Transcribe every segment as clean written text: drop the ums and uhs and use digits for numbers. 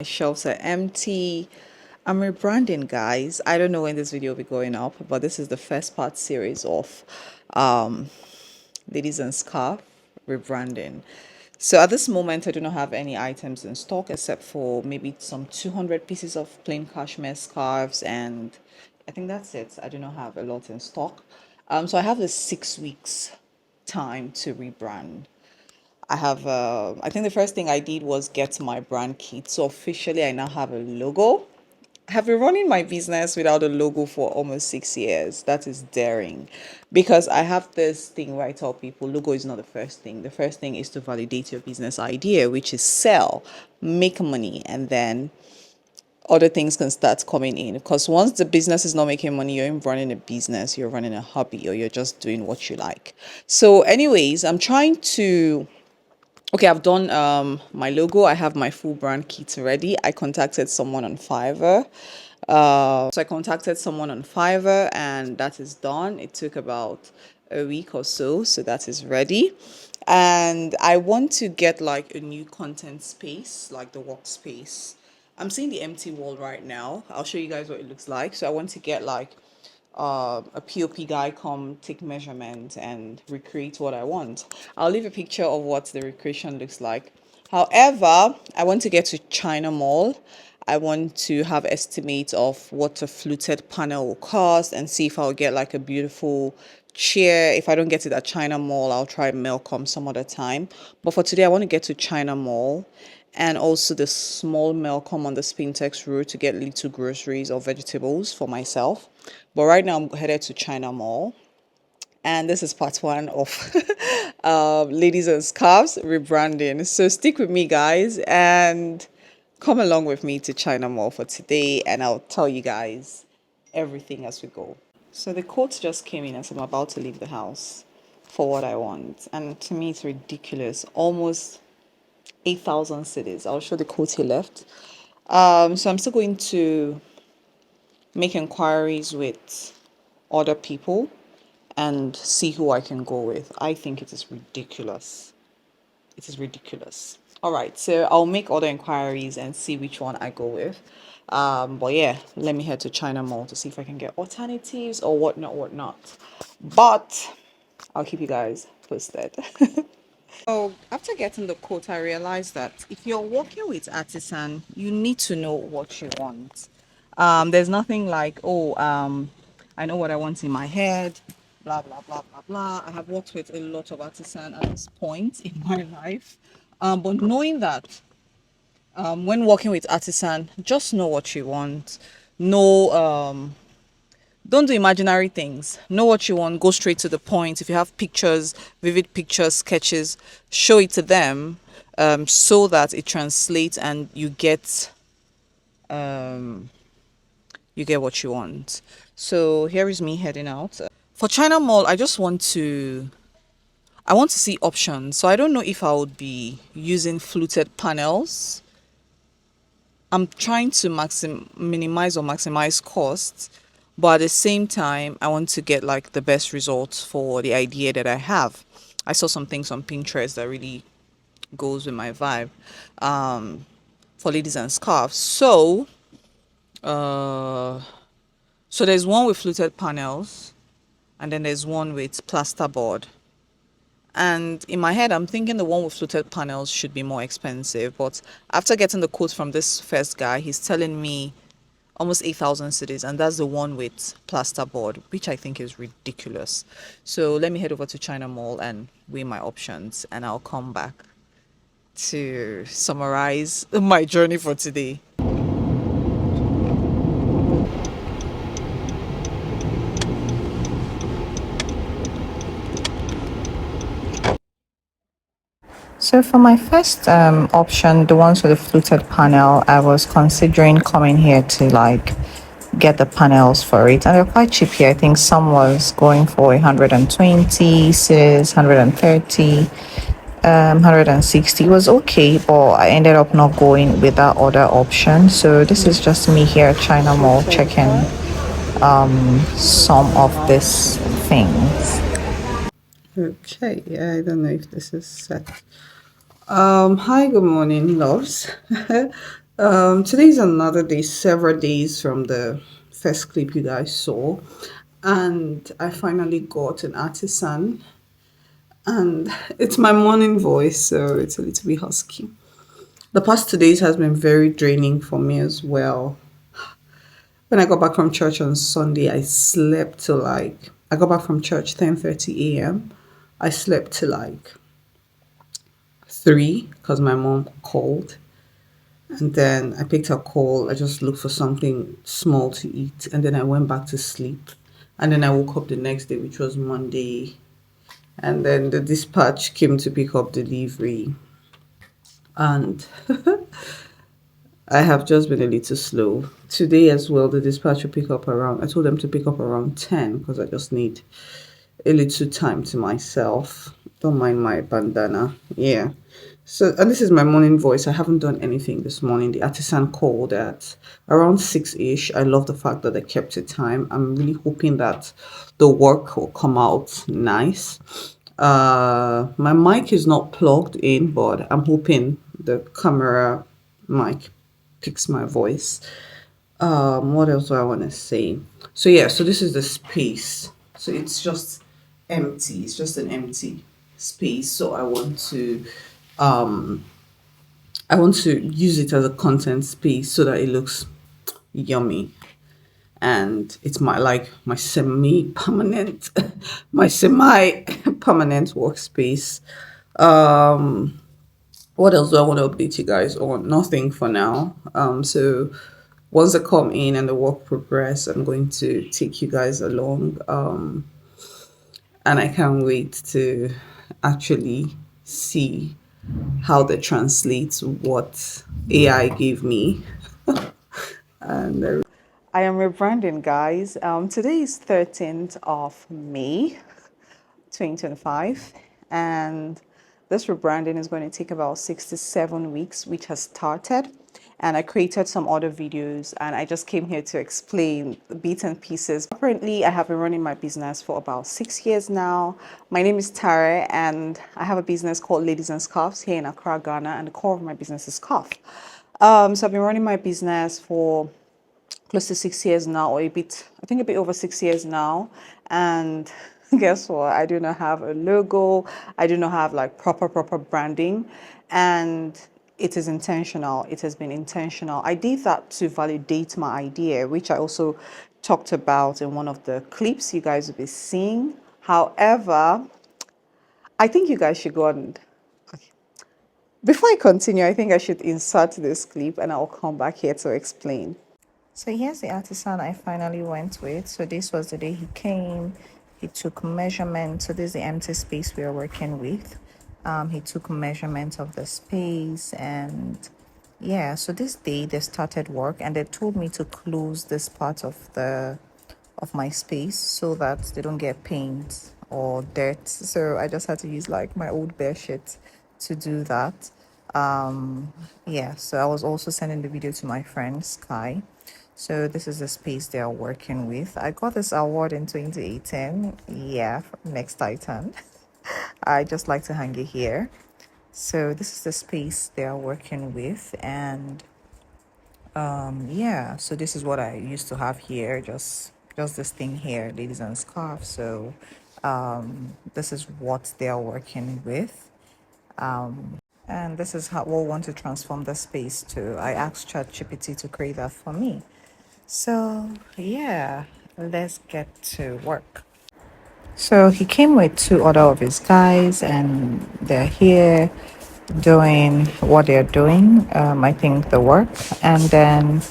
My shelves are empty. I'm rebranding, guys. I don't know when this video will be going up, but this is the first part series of um, Ladies and Scarf rebranding. So at this moment, I do not have any items in stock except for maybe some 200 pieces of plain cashmere scarves, and I think that's it. I do not have a lot in stock. So I have this 6 weeks time to rebrand. I think the first thing I did was get my brand kit. So officially, I now have a logo. I have been running my business without a logo for almost 6 years. That is daring because I have this thing where I tell people logo is not the first thing. The first thing is to validate your business idea, which is sell, make money, and then other things can start coming in. Because once the business is not making money, you're in running a business, you're running a hobby, or you're just doing what you like. So, anyways, I'm trying to. Okay, I've done my logo. I have my full brand kit ready. I contacted someone on Fiverr. So I contacted someone on Fiverr, and that is done. It took about a week or so, so that is ready. And I want to get like a new content space, like the workspace. I'm seeing the empty wall right now. I'll show you guys what it looks like. So I want to get like a POP guy come take measurement and recreate what I want. I'll leave a picture of what the recreation looks like. However, I want to get to China Mall. I want to have estimates of what a fluted panel will cost and see if I'll get like a beautiful chair. If I don't get it at China Mall, I'll try Melcom some other time. But for today, I want to get to China Mall and also the small Melcom on the Spintex road to get little groceries or vegetables for myself. But right now, I'm headed to China Mall. And this is part one of Ladies and Scarves rebranding. So stick with me, guys, and come along with me to China Mall for today, and I'll tell you guys everything as we go. So the quotes just came in as I'm about to leave the house for what I want. And to me, it's ridiculous. Almost 8,000 cities. I'll show the quote he left. So I'm still going to make inquiries with other people and see who I can go with. I think it is ridiculous. It is ridiculous. All right, so I'll make other inquiries and see which one I go with. But yeah, let me head to China Mall to see if I can get alternatives or whatnot, whatnot. But I'll keep you guys posted. So after getting the quote, I realized that if you're working with artisan, you need to know what you want. There's nothing like, I know what I want in my head, blah blah blah blah blah. I have worked with a lot of artisan at this point in my life, but knowing that when working with artisan, just know what you want. Know don't do imaginary things. Know what you want. Go straight to the point. If you have pictures, vivid pictures, sketches, show it to them so that it translates and um, you get what you want. So here is me heading out. For China Mall, I want to see options. So I don't know if I would be using fluted panels. I'm trying to minimize or maximize costs, but at the same time, I want to get like the best results for the idea that I have. I saw some things on Pinterest that really goes with my vibe for ladies and scarves. Uh, so there's one with fluted panels, and then there's one with plasterboard. And in my head, I'm thinking the one with fluted panels should be more expensive. But after getting the quote from this first guy, he's telling me almost 8,000 cities, and that's the one with plasterboard, which I think is ridiculous. So let me head over to China Mall and weigh my options, and I'll come back to summarize my journey for today. So for my first option, the ones with the fluted panel, I was considering coming here to like get the panels for it, and they're quite cheap here. I think some was going for 120 cedis, 130, 160. It was okay, but I ended up not going with that other option. So this is just me here at China Mall checking some of these things. Okay, I don't know if this is set. Hi, good morning, loves. Today's another day, several days from the first clip you guys saw, and I finally got an artisan, and it's my morning voice, so it's a little bit husky. The past 2 days has been very draining for me as well. When I got back from church on Sunday, I slept till I got back from church 10:30 a.m. I slept till like 3 because my mom called. And then I picked her call. I just looked for something small to eat. And then I went back to sleep. And then I woke up the next day, which was Monday. And then the dispatch came to pick up delivery. And I have just been a little slow. Today as well, the dispatch will pick up around, I told them to pick up around 10 because I just need a little time to myself. Don't mind my bandana. Yeah. So, and this is my morning voice. I haven't done anything this morning. The artisan called at around 6 ish. I love the fact that they kept it time. I'm really hoping that the work will come out nice. My mic is not plugged in, but I'm hoping the camera mic picks my voice. What else do I want to say? So yeah, so this is the space. So it's just empty. It's just an empty space. So um I want to use it as a content space so that it looks yummy. And it's my semi-permanent my semi-permanent workspace. What else do I want to update you guys on? Nothing for now. So once I come in and the work progress, I'm going to take you guys along. And I can't wait to actually see how they translate what AI gave me. And I am rebranding, guys. Today is 13th of May, 2025, and this rebranding is going to take about 6 to 7 weeks, which has started. And I created some other videos, and I just came here to explain the bits and pieces. Apparently, I have been running my business for about 6 years now. My name is Tara, and I have a business called Ladies and Scarves here in Accra, Ghana, and the core of my business is scarf. So I've been running my business for close to 6 years now, or I think a bit over 6 years now. And guess what? I do not have a logo. I do not have like proper branding. And it is intentional. It has been intentional. I did that to validate my idea, which I also talked about in one of the clips you guys will be seeing. However, I think you guys should go on. Before I continue, I think I should insert this clip and I'll come back here to explain. So here's the artisan I finally went with. So this was the day he came. He took measurement. So this is the empty space we are working with. He took measurement of the space, and yeah, so this day they started work and they told me to close this part of my space so that they don't get paint or dirt. So I just had to use like my old bear sheet to do that. Yeah, so I was also sending the video to my friend Sky. So this is the space they are working with. I got this award in 2018. Yeah, from Next Titan. I just like to hang it here. So this is the space they are working with, and yeah, so this is what I used to have here, just this thing here, ladies and scarf. So this is what they are working with. And this is how we'll want to transform the space to. I asked ChatGPT to create that for me. So yeah, let's get to work. So he came with two other of his guys, and they're here doing what they're doing. I think the work, and then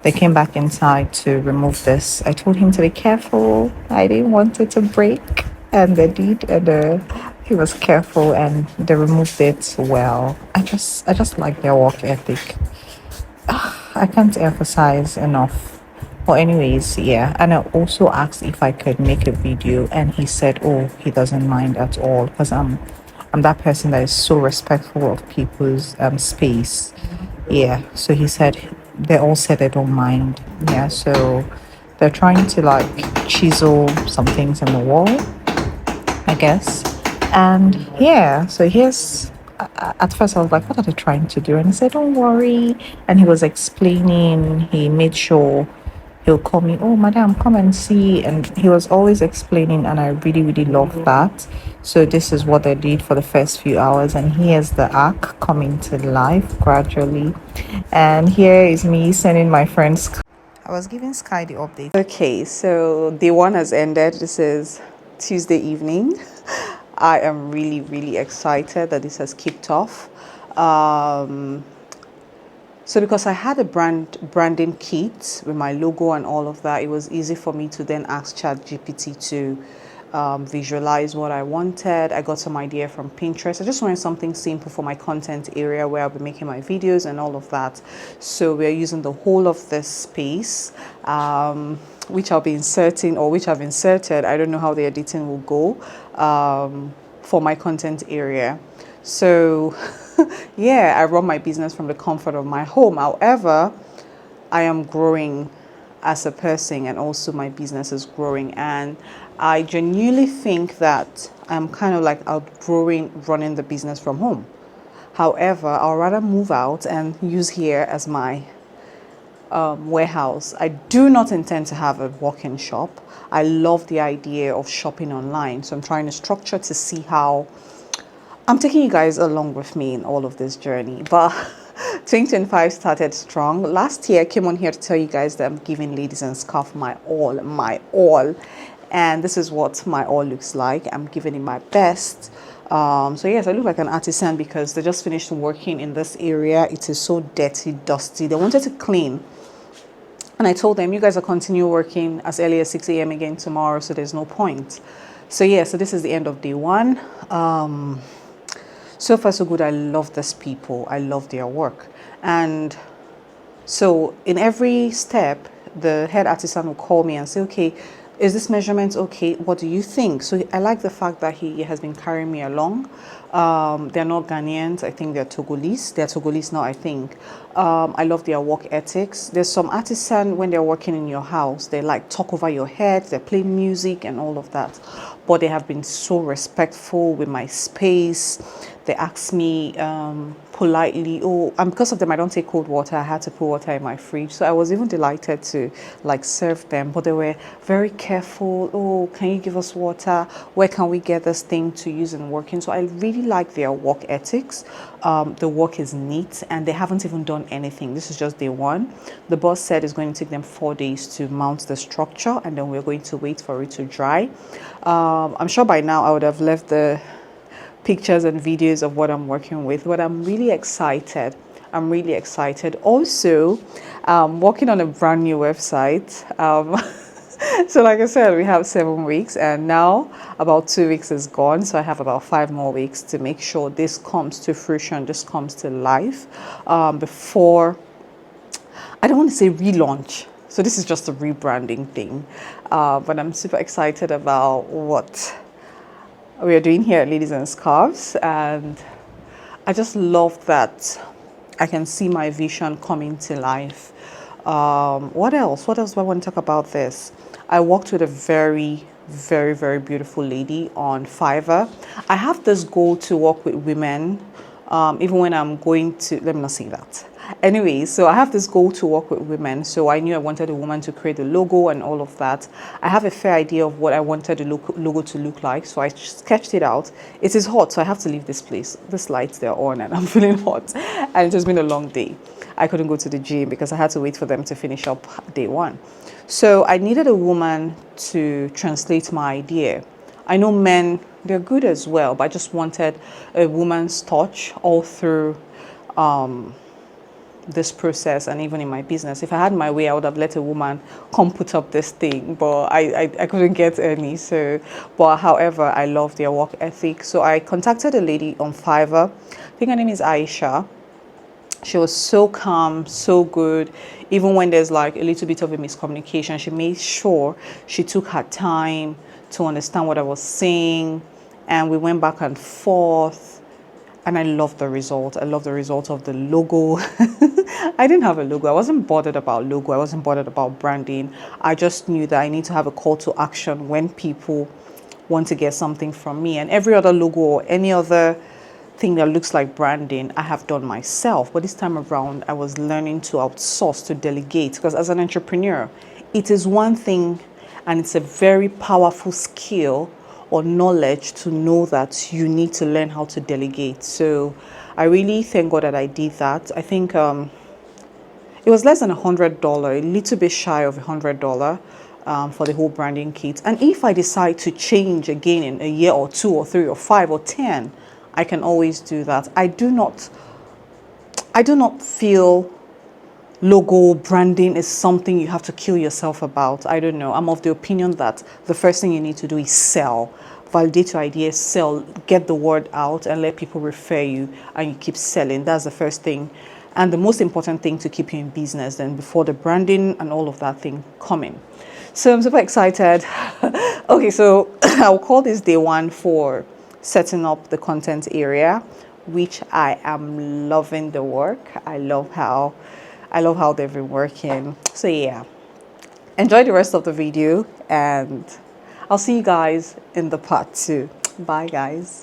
they came back inside to remove this. I told him to be careful. I didn't want it to break, and they did. And he was careful, and they removed it well. I just like their work ethic. I can't emphasize enough. Well, anyways, yeah. And I also asked if I could make a video, and he said, "Oh, he doesn't mind at all," because I'm that person that is so respectful of people's space. Yeah. So he said they all said they don't mind. Yeah. So they're trying to like chisel some things in the wall, I guess. And yeah. So here's at first I was like, what are they trying to do? And he said, don't worry. And he was explaining, he made sure he'll call me, oh, madam, come and see. And he was always explaining, and I really, really loved that. So, this is what I did for the first few hours. And here's the arc coming to life gradually. And here is me sending my friends. I was giving Sky the update. Okay, so day one has ended. This is Tuesday evening. I am really, really excited that this has kicked off. Um, so because I had a branding kit with my logo and all of that, it was easy for me to then ask ChatGPT to visualize what I wanted. I got some idea from Pinterest. I just wanted something simple for my content area where I'll be making my videos and all of that. So we're using the whole of this space, which I'll be inserting, or which I've inserted. I don't know how the editing will go for my content area. So yeah, I run my business from the comfort of my home. However, I am growing as a person, and also my business is growing, and I genuinely think that I'm kind of like outgrowing running the business from home. However, I'll rather move out and use here as my warehouse. I do not intend to have a walk-in shop. I love the idea of shopping online, so I'm trying to structure to see how I'm taking you guys along with me in all of this journey. But 2025 started strong. Last year, I came on here to tell you guys that I'm giving Ladies and Scarf my all, my all. And this is what my all looks like. I'm giving it my best. So yes, I look like an artisan because they just finished working in this area. It is so dirty, dusty. They wanted to clean. And I told them, you guys are continue working as early as 6 a.m. again tomorrow, so there's no point. So yeah, so this is the end of day one. So far so good. I love these people. I love their work. And so in every step, the head artisan will call me and say, okay, is this measurement okay? What do you think? So I like the fact that he has been carrying me along. They're not Ghanaians. I think they're Togolese. They're Togolese now, I think. I love their work ethics. There's some artisan, when they're working in your house, they like talk over your head. They play music and all of that. But they have been so respectful with my space. They asked me politely, oh, and because of them, I don't take cold water. I had to put water in my fridge. So I was even delighted to like serve them, but they were very careful. Oh, can you give us water? Where can we get this thing to use in working? So I really like their work ethics. The work is neat, and they haven't even done anything. This is just day one. The boss said it's going to take them 4 days to mount the structure, and then we're going to wait for it to dry. I'm sure by now I would have left the pictures and videos of what I'm working with, but I'm really excited. I'm really excited. Also, working on a brand new website. So like I said, we have 7 weeks, and now about 2 weeks is gone. So I have about 5 more weeks to make sure this comes to fruition, this comes to life before, I don't want to say relaunch. So this is just a rebranding thing. But I'm super excited about what we are doing here at Ladies and Scarves, and I just love that I can see my vision coming to life. What else? What else do I want to talk about this? I worked with a very, very, very beautiful lady on Fiverr. I have this goal to work with women, even when I'm going to, let me not say that. Anyway, so I have this goal to work with women. So I knew I wanted a woman to create a logo and all of that. I have a fair idea of what I wanted the logo to look like. So I sketched it out. It is hot, so I have to leave this place. The lights, they're on, and I'm feeling hot. And it has been a long day. I couldn't go to the gym because I had to wait for them to finish up day one. So I needed a woman to translate my idea. I know men, they're good as well, but I just wanted a woman's touch all through this process, and even in my business. If I had my way, I would have let a woman come put up this thing, but I couldn't get any. So, but however, I love their work ethic. So I contacted a lady on Fiverr. I think her name is Aisha. She was so calm, so good. Even when there's like a little bit of a miscommunication, she made sure she took her time to understand what I was saying, and we went back and forth. And I love the result. I love the result of the logo. I didn't have a logo. I wasn't bothered about logo. I wasn't bothered about branding. I just knew that I need to have a call to action when people want to get something from me. And every other logo or any other thing that looks like branding I have done myself, but this time around I was learning to outsource, to delegate, because as an entrepreneur, it is one thing and it's a very powerful skill or knowledge to know that you need to learn how to delegate. So I really thank God that I did that. I think it was less than $100, a little bit shy of $100 for the whole branding kit. And if I decide to change again in a year or 2 or 3 or 5 or 10, I can always do that. I do not feel logo branding is something you have to kill yourself about. I don't know. I'm of the opinion that the first thing you need to do is sell. Validate your ideas, sell, get the word out, and let people refer you, and you keep selling. That's the first thing. And the most important thing to keep you in business then before the branding and all of that thing coming. So I'm super excited. Okay, so I'll call this day one for setting up the content area, which I am loving the work. I love how they've been working. So yeah, enjoy the rest of the video and I'll see you guys in the part two. Bye guys.